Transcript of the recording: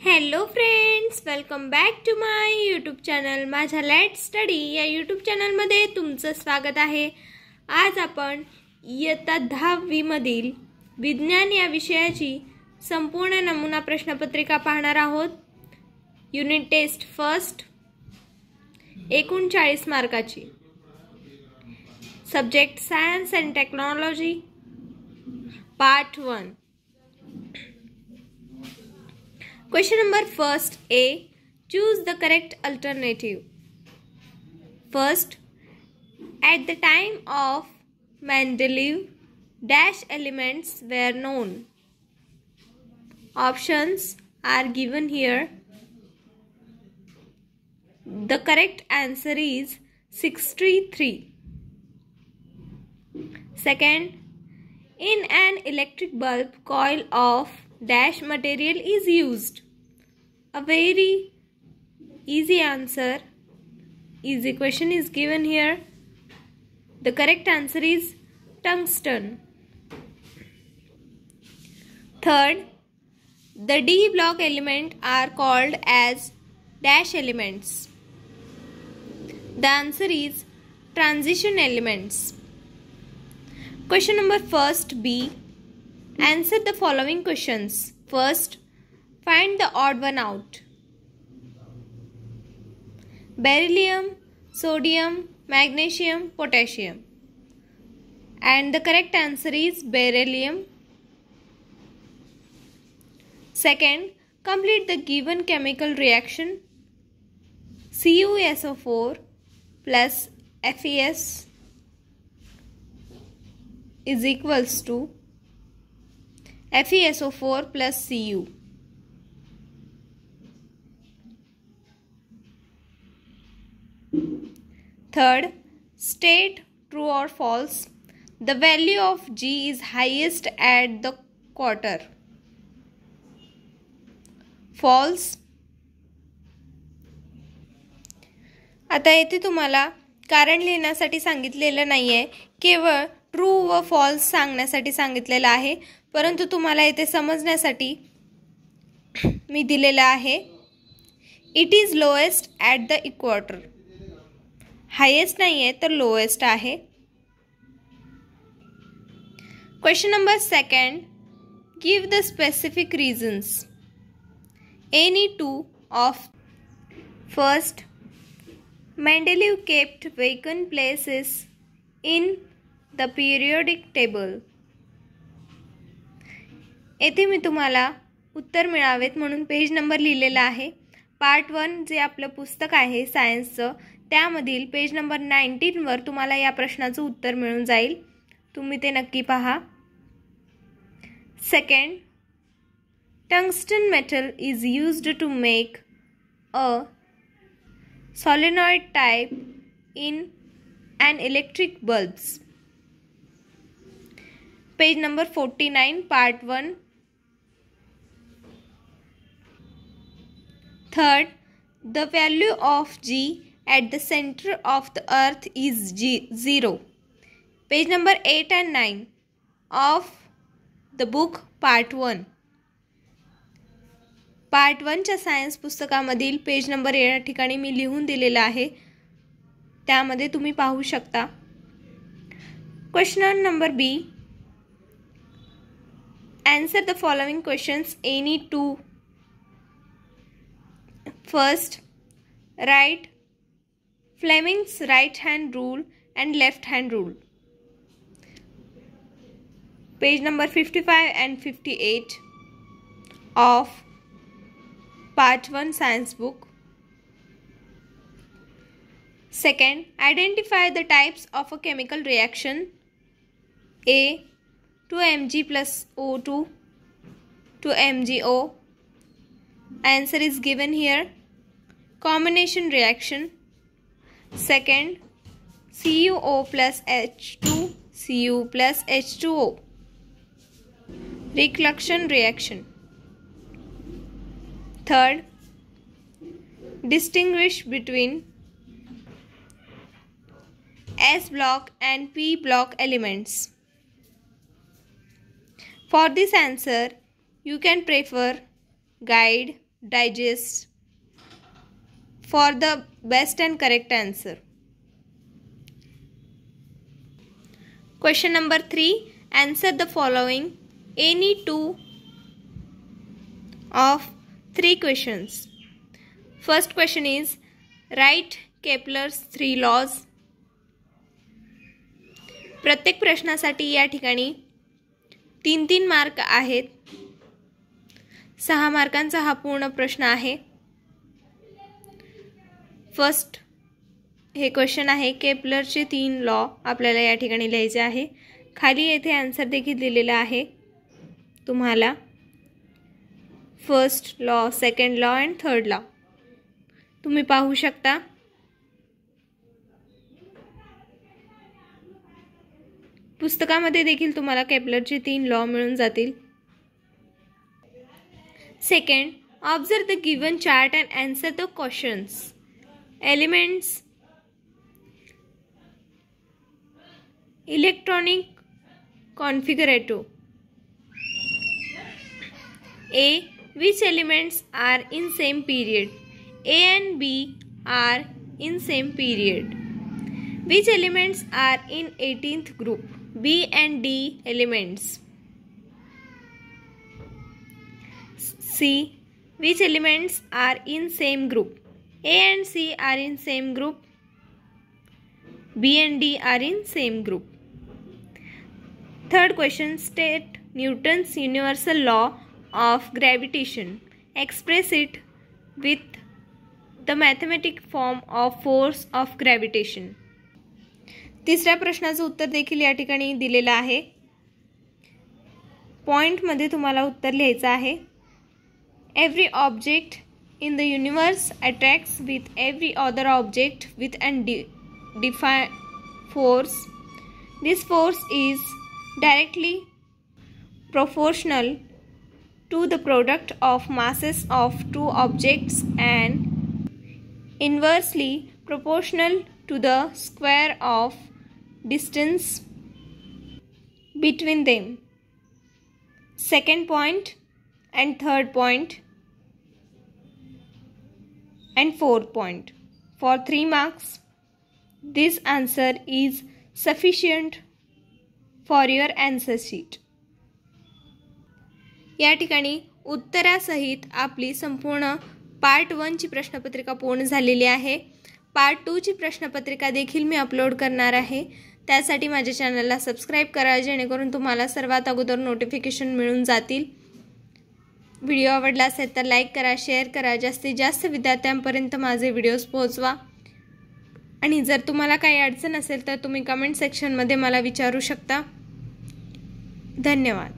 Hello friends, welcome back to my YouTube channel. माझ्या let's study या YouTube चॅनलमध्ये तुमचं स्वागत आहे. आज आपण इयत्ता 10वी मधील विज्ञान या विषयाची संपूर्ण नमुना प्रश्नपत्रिका पाहणार आहोत. युनिट टेस्ट फर्स्ट 39 मार्काची. Subject science and technology, part 1. Question number first A. Choose the correct alternative. First, at the time of Mendeleev, dash elements were known. Options are given here. The correct answer is 63. Second, in an electric bulb, coil of dash material is used. A very easy answer. Easy question is given here. The correct answer is tungsten. Third, the D block element are called as dash elements. The answer is transition elements. Question number first B. Answer the following questions. First, find the odd one out. Beryllium, sodium, magnesium, potassium. And the correct answer is beryllium. Second, complete the given chemical reaction. CuSO4 plus FeS is equals to FeSO4 plus Cu. Third, state true or false. The value of G is highest at the quarter. False. आता येथे तुम्हाला कारण लिहिण्यासाठी सांगितलेलं नाहीये, केवळ true व false सांगण्यासाठी सांगितलेलं आहे. परंतु तुम्हाला इथे समजण्यासाठी मी दिलेला आहे. It is lowest at the equator. Highest नाही आहे तर लोएस्ट आहे. Question number second. Give the specific reasons. Any two of. First, Mendeleev kept vacant places in the periodic table. येथे मी तुम्हाला उत्तर मिळावेत म्हणून पेज नंबर लिहिलेला आहे. पार्ट 1 जे आपलं पुस्तक आहे सायन्सचं, त्यामधील पेज नंबर 19 वर तुम्हाला या प्रश्नाचं उत्तर मिळून जाईल. तुम्ही ते नक्की पहा. Second, tungsten metal is used to make a solenoid type in an electric bulbs. Page number 49, part 1. Third, the value of G at the center of the earth is 0. Page number 8 and 9 of the book part 1. Part 1च्या science पुस्तकामधील page number या ठिकाणी मी लिहून दिलेला आहे, त्यामध्ये तुम्ही पाहू शकता. Question number B. Answer the following questions any two. First, right Fleming's right hand rule and left hand rule. Page number 55 and 58 of Part 1 Science book. Second, identify the types of a chemical reaction. A. 2Mg plus O2 to MgO. Answer is given here. Combination reaction. Second, CuO plus H2 Cu plus H2O. Reduction reaction. Third, distinguish between S block and P block elements. For this answer, you can prefer guide digest for the best and correct answer. Question number 3. Answer the following any two of 3 questions. First question is write Kepler's 3 laws. प्रत्येक प्रश्नासाठी या ठिकाणी 3-3 mark आहेत. 6 मार्कांचा हा पूर्ण प्रश्न आहे. First हे question आहे केपलरचे 3 law आपल्याला या ठिकाणी लिहायचे आहे. खाली येथे आन्सर देखील दिलेला आहे तुम्हाला. First law, second law and third law तुम्ही पाहू शकता. पुस्तकामध्ये देखील तुम्हाला केपलरचे 3 लॉ मिळून जातील. Second, observe the given chart and answer the questions. Elements, electronic configuration. A. Which elements are in same period? A and B are in same period. Which elements are in 18th group? B and D elements. C. Which elements are in same group? A and C are in same group. B and D are in same group. Third question, state Newton's universal law of gravitation. Express it with the mathematical form of force of gravitation. तिसऱ्या प्रश्नाचं उत्तर देखील या ठिकाणी दिलेलं आहे. पॉइंटमध्ये तुम्हाला उत्तर लिहायचं आहे. Every object in the universe attracts with every other object with an defined force. This force is directly proportional to the product of masses of 2 objects and inversely proportional to the square of distance between them. Second point and third point and fourth point. For 3 marks, this answer is sufficient for your answer sheet. या ठिकाणी उत्तरासहित आपली संपूर्ण part 1 ची प्रश्नपत्रिका पूर्ण झालेली आहे. Part 2 ची प्रश्नपत्रिका देखील मी अपलोड करणार आहे. त्यासाठी माझ्या चॅनलला सबस्क्राईब करा जेणेकरून तुम्हाला सर्वात अगोदर नोटिफिकेशन मिळून जातील. व्हिडिओ आवडला असेल तर लाईक करा, शेअर करा, जास्तीत जास्त विद्यार्थ्यांपर्यंत माझे व्हिडिओज पोहोचवा. आणि जर तुम्हाला काही अडचण असेल तर तुम्ही कमेंट सेक्शनमध्ये मला विचारू शकता. धन्यवाद.